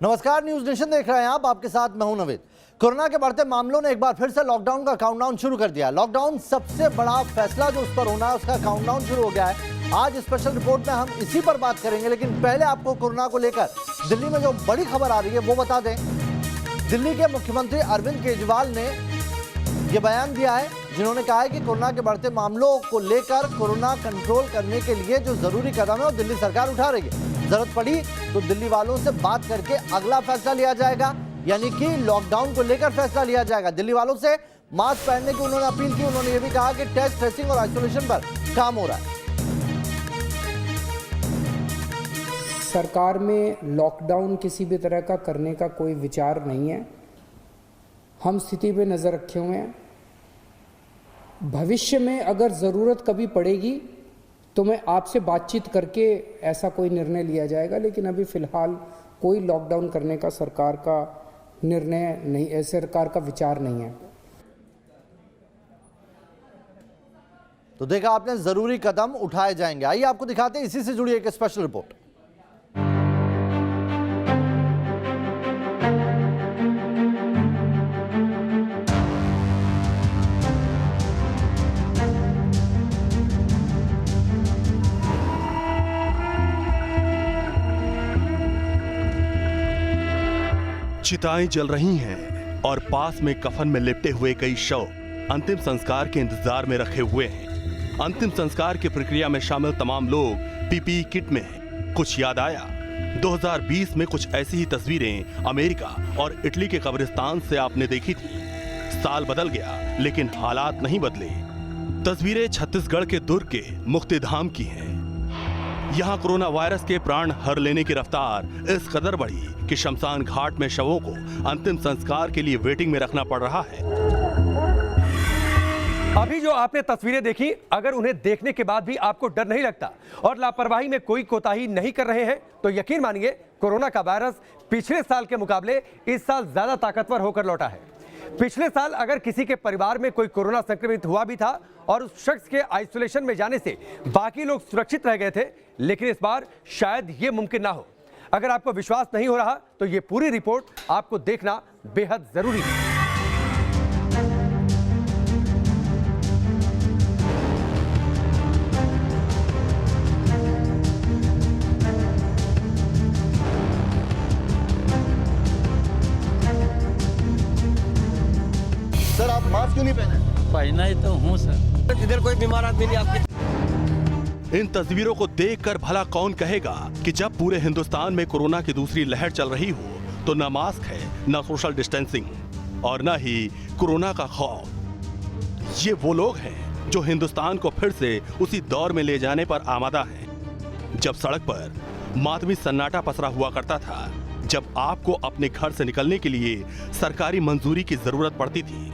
नमस्कार, news nation देख रहे हैं आप। आपके साथ मैं हूं नवीद। कोरोना के बढ़ते मामलों ने एक बार फिर से लॉकडाउन का काउंटडाउन शुरू कर दिया। लॉकडाउन सबसे बड़ा फैसला जो उस पर होना है उसका काउंटडाउन शुरू हो गया है। आज स्पेशल रिपोर्ट में हम इसी पर बात करेंगे, लेकिन पहले आपको कोरोना को लेकर दिल्ली में जो बड़ी खबर आ रही है वो बता दें। दिल्ली के मुख्यमंत्री अरविंद केजरीवाल ने यह बयान दिया है, जिन्होंने कहा है कि कोरोना के बढ़ते मामलों को लेकर कोरोना कंट्रोल करने के लिए जो जरूरी कदम है वो दिल्ली सरकार उठा रही है। जरूरत पड़ी तो दिल्ली वालों से बात करके अगला फैसला लिया जाएगा, यानी कि लॉकडाउन को लेकर फैसला लिया जाएगा। दिल्ली वालों से मास्क पहनने की उन्होंने अपील की। उन्होंने ये भी कहा कि टेस्ट, ट्रेसिंग और आइसोलेशन पर काम हो रहा है। सरकार में लॉकडाउन किसी भी तरह का करने का कोई विचार नहीं है। हम स्थिति पे नज़र रखे हुए हैं। भविष्य में अगर ज़रूरत कभी पड़ेगी तो मैं आपसे बातचीत करके ऐसा कोई निर्णय लिया जाएगा, लेकिन अभी फ़िलहाल कोई लॉकडाउन करने का सरकार का निर्णय नहीं, सरकार का विचार नहीं है। तो देखा आपने, जरूरी कदम उठाए जाएंगे। आइए आपको दिखाते हैं इसी से जुड़ी एक स्पेशल रिपोर्ट। चिताएं जल रही हैं और पास में कफन में लिपटे हुए कई शव अंतिम संस्कार के इंतजार में रखे हुए हैं। अंतिम संस्कार की प्रक्रिया में शामिल तमाम लोग पीपीई किट में हैं। कुछ याद आया 2020 में कुछ ऐसी ही तस्वीरें अमेरिका और इटली के कब्रिस्तान से आपने देखी थी। साल बदल गया लेकिन हालात नहीं बदले। तस्वीरें छत्तीसगढ़ के दुर्ग के मुक्तिधाम की हैं। यहाँ कोरोना वायरस के प्राण हर लेने की रफ्तार इस कदर बढ़ी कि शमशान घाट में शवों को अंतिम संस्कार के लिए वेटिंग में रखना पड़ रहा है। अभी जो आपने तस्वीरें देखी, अगर उन्हें देखने के बाद भी आपको डर नहीं लगता और लापरवाही में कोई कोताही नहीं कर रहे हैं, तो यकीन मानिए कोरोना का वायरस पिछले साल के मुकाबले इस साल ज्यादा ताकतवर होकर लौटा है। पिछले साल अगर किसी के परिवार में कोई कोरोना संक्रमित हुआ भी था और उस शख्स के आइसोलेशन में जाने से बाकी लोग सुरक्षित रह गए थे, लेकिन इस बार शायद ये मुमकिन ना हो। अगर आपको विश्वास नहीं हो रहा तो ये पूरी रिपोर्ट आपको देखना बेहद जरूरी है। सर, आप मास्क क्यों नहीं पहने? पहना ही तो हूँ सर। इधर कोई बीमार आदमी नहीं आपके। इन तस्वीरों को देखकर भला कौन कहेगा कि जब पूरे हिंदुस्तान में कोरोना की दूसरी लहर चल रही हो तो न मास्क है, न सोशल डिस्टेंसिंग और न ही कोरोना का खौफ। ये वो लोग हैं जो हिंदुस्तान को फिर से उसी दौर में ले जाने पर आमादा हैं जब सड़क पर मातमी सन्नाटा पसरा हुआ करता था, जब आपको अपने घर से निकलने के लिए सरकारी मंजूरी की जरूरत पड़ती थी।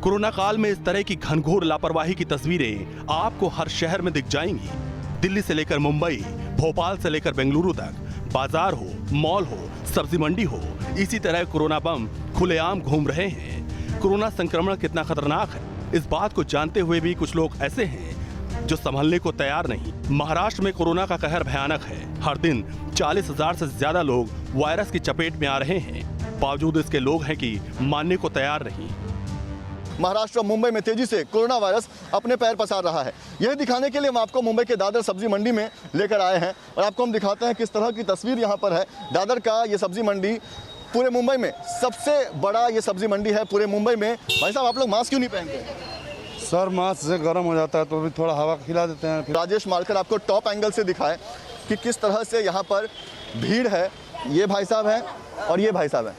कोरोना काल में इस तरह की घनघोर लापरवाही की तस्वीरें आपको हर शहर में दिख जाएंगी। दिल्ली से लेकर मुंबई, भोपाल से लेकर बेंगलुरु तक, बाजार हो, मॉल हो, सब्जी मंडी हो, इसी तरह कोरोना बम खुलेआम घूम रहे हैं। कोरोना संक्रमण कितना खतरनाक है, इस बात को जानते हुए भी कुछ लोग ऐसे हैं जो संभलने को तैयार नहीं। महाराष्ट्र में कोरोना का कहर भयानक है। हर दिन 40,000 से ज्यादा लोग वायरस की चपेट में आ रहे हैं। बावजूद इसके लोग हैं कि मानने को तैयार नहीं। महाराष्ट्र और मुंबई में तेजी से कोरोना वायरस अपने पैर पसार रहा है। यही दिखाने के लिए हम आपको मुंबई के दादर सब्जी मंडी में लेकर आए हैं और आपको हम दिखाते हैं किस तरह की तस्वीर यहाँ पर है। दादर का ये सब्जी मंडी पूरे मुंबई में सबसे बड़ा ये सब्जी मंडी है पूरे मुंबई में। भाई साहब, आप लोग मास्क क्यों नहीं पहनते? सर, मास्क से गर्म हो जाता है तो भी थोड़ा हवा खिला देते हैं। राजेश मालकर आपको टॉप एंगल से दिखाए कि किस तरह से यहाँ पर भीड़ है। ये भाई साहब हैं और ये भाई साहब हैं,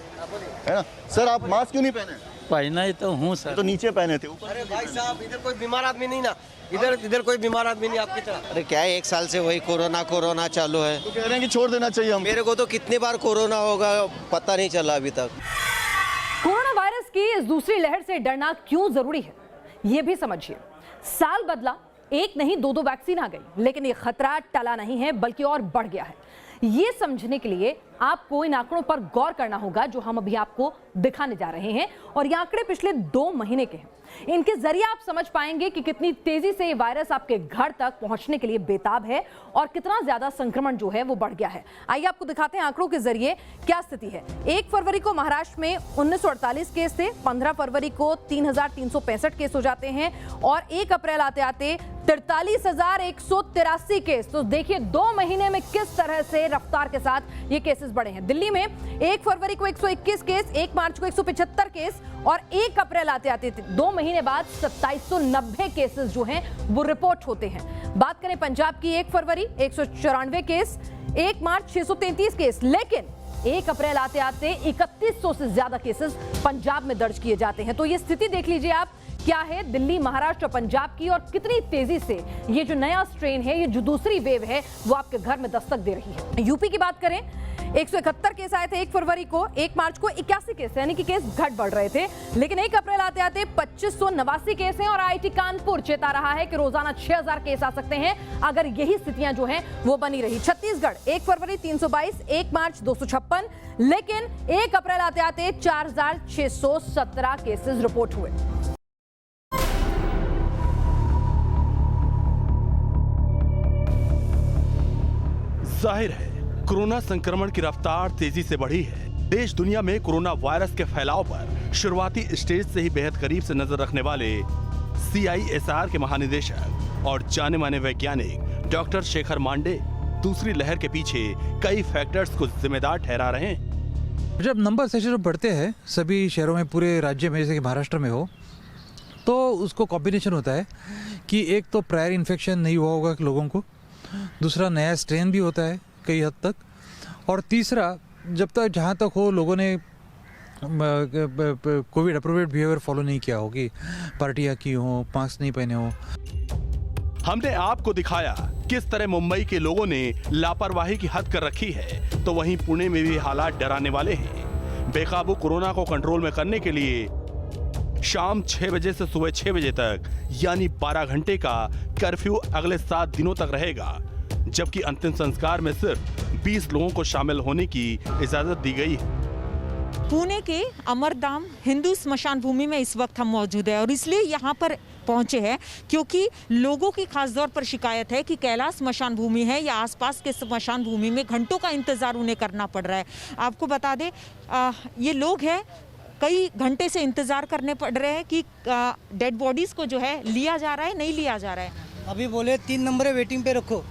है ना। सर, आप मास्क क्यों नहीं पहने? पहना ही तो हूँ सर। तो नीचे पहने थे, ऊपर। अरे भाई साहब, इधर कोई बीमार आदमी नहीं ना, इधर कोई बीमार आदमी नहीं आपकी तरह। अरे क्या है, 1 साल से वही कोरोना चालू है। तो कह रहे हैं कि छोड़ देना चाहिए हम। मेरे को तो कितनी बार कोरोना होगा पता नहीं चला अभी तक। कोरोना वायरस की इस दूसरी लहर से डरना क्यों जरूरी है, ये भी समझिए। साल बदला, एक नहीं 2 वैक्सीन आ गई, लेकिन ये खतरा टला नहीं है बल्कि और बढ़ गया है। ये समझने के लिए आपको इन आंकड़ों पर गौर करना होगा जो हम अभी आपको दिखाने जा रहे हैं। और ये आंकड़े पिछले 2 महीने के हैं। इनके जरिए आप समझ पाएंगे कि कितनी तेजी से ये वायरस आपके घर तक पहुंचने के लिए बेताब है और कितना ज्यादा संक्रमण जो है वो बढ़ गया है। आइए आपको दिखाते हैं आंकड़ों के जरिए क्या स्थिति है। 1 फरवरी को महाराष्ट्र में 1948 केस थे, 15 फरवरी को 3365 केस हो जाते हैं और 1 अप्रैल आते आते 43,183 केस। तो देखिए 2 महीने में किस तरह से रफ्तार के साथ ये केसेस बढ़े हैं। दिल्ली में 1 फरवरी को 121 केस, 1 मार्च को 175 केस और 1 अप्रैल आते आते 2 महीने बाद 2790 केसेस जो हैं वो रिपोर्ट होते हैं। बात करें पंजाब की, 1 फरवरी 194 केस, 1 मार्च 633 केस, लेकिन 1 अप्रैल आते आते 3100 से ज्यादा केसेस पंजाब में दर्ज किए जाते हैं। तो ये स्थिति देख लीजिए आप क्या है दिल्ली, महाराष्ट्र, पंजाब की, और कितनी तेजी से ये जो नया स्ट्रेन है, ये जो दूसरी वेव है, वो आपके घर में दस्तक दे रही है। यूपी की बात करें, 171 केस आए थे 1 फरवरी को, 1 मार्च को 81 केस, यानी कि केस घट बढ़ रहे थे, लेकिन 1 अप्रैल आते आते 2589 केस हैं और आईआईटी कानपुर चेता रहा है कि रोजाना 6000 केस आ सकते हैं अगर यही स्थितियां जो हैं वो बनी रही। छत्तीसगढ़ 1 फरवरी 322, 1 मार्च 256, लेकिन 1 अप्रैल आते आते 4617 केसेस रिपोर्ट हुए। जाहिर है कोरोना संक्रमण की रफ्तार तेजी से बढ़ी है। देश दुनिया में कोरोना वायरस के फैलाव पर शुरुआती स्टेज से ही बेहद करीब से नजर रखने वाले CISR के महानिदेशक और जाने माने वैज्ञानिक डॉक्टर शेखर मांडे दूसरी लहर के पीछे कई फैक्टर्स को जिम्मेदार ठहरा रहे हैं। जब नंबर सेशन बढ़ते हैं सभी शहरों में, पूरे राज्य में, जैसे कि महाराष्ट्र में हो, तो उसको कॉम्बिनेशन होता है कि एक तो प्रायर इन्फेक्शन नहीं हुआ होगा लोगों को, दूसरा नया स्ट्रेन भी होता है कई हद तक, और तीसरा जब तक जहाँ तक हो लोगों ने कोविड अप्रोप्रिएट बिहेवियर फॉलो नहीं किया हो, कि पार्टियाँ की हो, मास्क नहीं पहने हो। हमने आपको दिखाया किस तरह मुंबई के लोगों ने लापरवाही की हद कर रखी है, तो वहीं पुणे में भी हालात डराने वाले हैं। बेकाबू कोरोना को कंट्रोल में करने के लिए शाम 6 बजे से सुबह 6 बजे तक यानी 12 घंटे का कर्फ्यू अगले 7 दिनों तक रहेगा, जबकि अंतिम संस्कार में सिर्फ 20 लोगों को शामिल होने की इजाजत दी गई है। पुणे के अमरधाम हिंदू स्मशान भूमि में इस वक्त हम मौजूद है और इसलिए यहाँ पर पहुंचे हैं क्योंकि लोगों की खास तौर पर शिकायत है कि कैलाश स्मशान भूमि है या आसपास के स्मशान भूमि में घंटों का इंतजार उन्हें करना पड़ रहा है। आपको बता दें ये लोग हैं, कई घंटे से इंतजार करने पड़ रहे हैं कि डेड बॉडीज को जो है लिया जा रहा है, नहीं लिया जा रहा है। अभी बोले 3 नंबर वेटिंग पे रखो।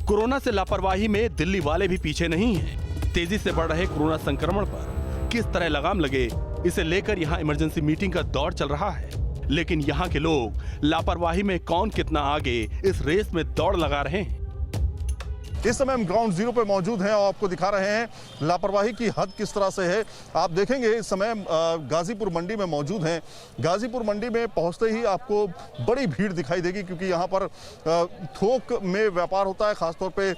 कोरोना से लापरवाही में दिल्ली वाले भी पीछे नहीं हैं। तेजी से बढ़ रहे कोरोना संक्रमण पर किस तरह लगाम लगे, इसे लेकर यहां इमरजेंसी मीटिंग का दौर चल रहा है। लेकिन यहां के लोग लापरवाही में कौन कितना आगे इस रेस में दौड़ लगा रहे हैं। इस समय हम ग्राउंड जीरो पर मौजूद हैं और आपको दिखा रहे हैं लापरवाही की हद किस तरह से है। आप देखेंगे इस समय गाजीपुर मंडी में मौजूद हैं। गाजीपुर मंडी में पहुंचते ही आपको बड़ी भीड़ दिखाई देगी क्योंकि यहाँ पर थोक में व्यापार होता है, खासतौर पे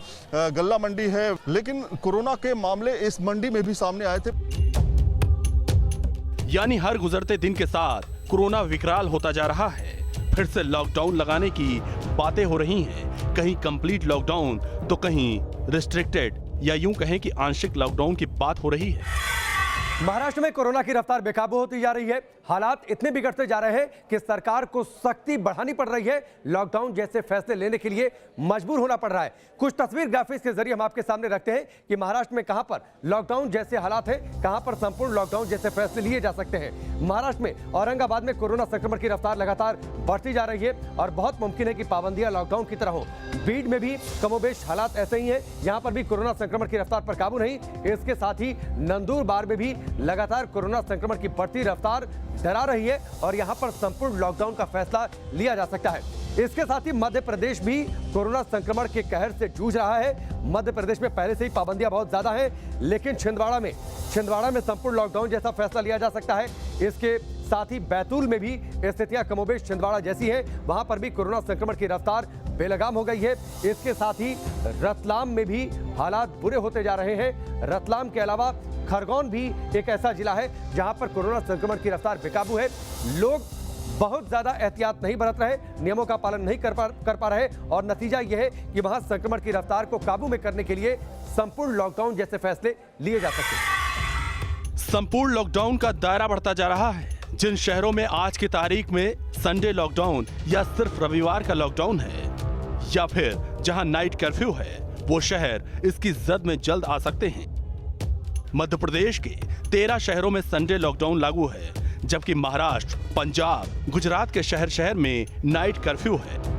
गल्ला मंडी है। लेकिन कोरोना के मामले इस मंडी में भी सामने आए थे। यानी हर गुजरते दिन के साथ कोरोना विकराल होता जा रहा है। फिर से लॉकडाउन लगाने की बातें हो रही हैं, कहीं कंप्लीट लॉकडाउन तो कहीं रिस्ट्रिक्टेड या यूं कहें कि आंशिक लॉकडाउन की बात हो रही है। महाराष्ट्र में कोरोना की रफ्तार बेकाबू होती जा रही है। हालात इतने बिगड़ते जा रहे हैं कि सरकार को सख्ती बढ़ानी पड़ रही है। लॉकडाउन जैसे फैसले लेने के लिए मजबूर होना पड़ रहा है। कुछ तस्वीर ग्राफिक्स के जरिए हम आपके सामने रखते हैं कि महाराष्ट्र में कहां पर लॉकडाउन जैसे हालात है, कहां पर संपूर्ण लॉकडाउन जैसे फैसले लिए जा सकते हैं। महाराष्ट्र में औरंगाबाद में कोरोना संक्रमण की रफ्तार लगातार बढ़ती जा रही है और बहुत मुमकिन है कि पाबंदियां लॉकडाउन की तरह हो। बीड में भी कमोबेश हालात ऐसे ही है, यहां पर भी कोरोना संक्रमण की रफ्तार पर काबू नहीं। इसके साथ ही नंदुरबार में भी लगातार कोरोना संक्रमण की बढ़ती रफ्तार डरा रही है और यहां पर संपूर्ण लॉकडाउन का फैसला लिया जा सकता है। इसके साथ ही मध्य प्रदेश भी कोरोना संक्रमण के कहर से जूझ रहा है। मध्य प्रदेश में पहले से ही पाबंदियां बहुत ज्यादा हैं, लेकिन छिंदवाड़ा में संपूर्ण लॉकडाउन जैसा फैसला लिया जा सकता है। इसके साथ ही बैतूल में भी स्थितियां कमोबेश छिंदवाड़ा जैसी है, वहां पर भी कोरोना संक्रमण की रफ्तार बेलगाम हो गई है। इसके साथ ही रतलाम में भी हालात बुरे होते जा रहे हैं। रतलाम के अलावा खरगोन भी एक ऐसा जिला है जहां पर कोरोना संक्रमण की रफ्तार बेकाबू है। लोग बहुत ज्यादा एहतियात नहीं बरत रहे, नियमों का पालन नहीं कर पा रहे और नतीजा यह है कि वहां संक्रमण की रफ्तार को काबू में करने के लिए संपूर्ण लॉकडाउन जैसे फैसले लिए जा सकते हैं। संपूर्ण लॉकडाउन का दायरा बढ़ता जा रहा है। जिन शहरों में आज की तारीख में संडे लॉकडाउन या सिर्फ रविवार का लॉकडाउन है या फिर जहां नाइट कर्फ्यू है, वो शहर इसकी जद में जल्द आ सकते हैं। मध्य प्रदेश के 13 शहरों में संडे लॉकडाउन लागू है, जबकि महाराष्ट्र, पंजाब, गुजरात के शहर शहर में नाइट कर्फ्यू है।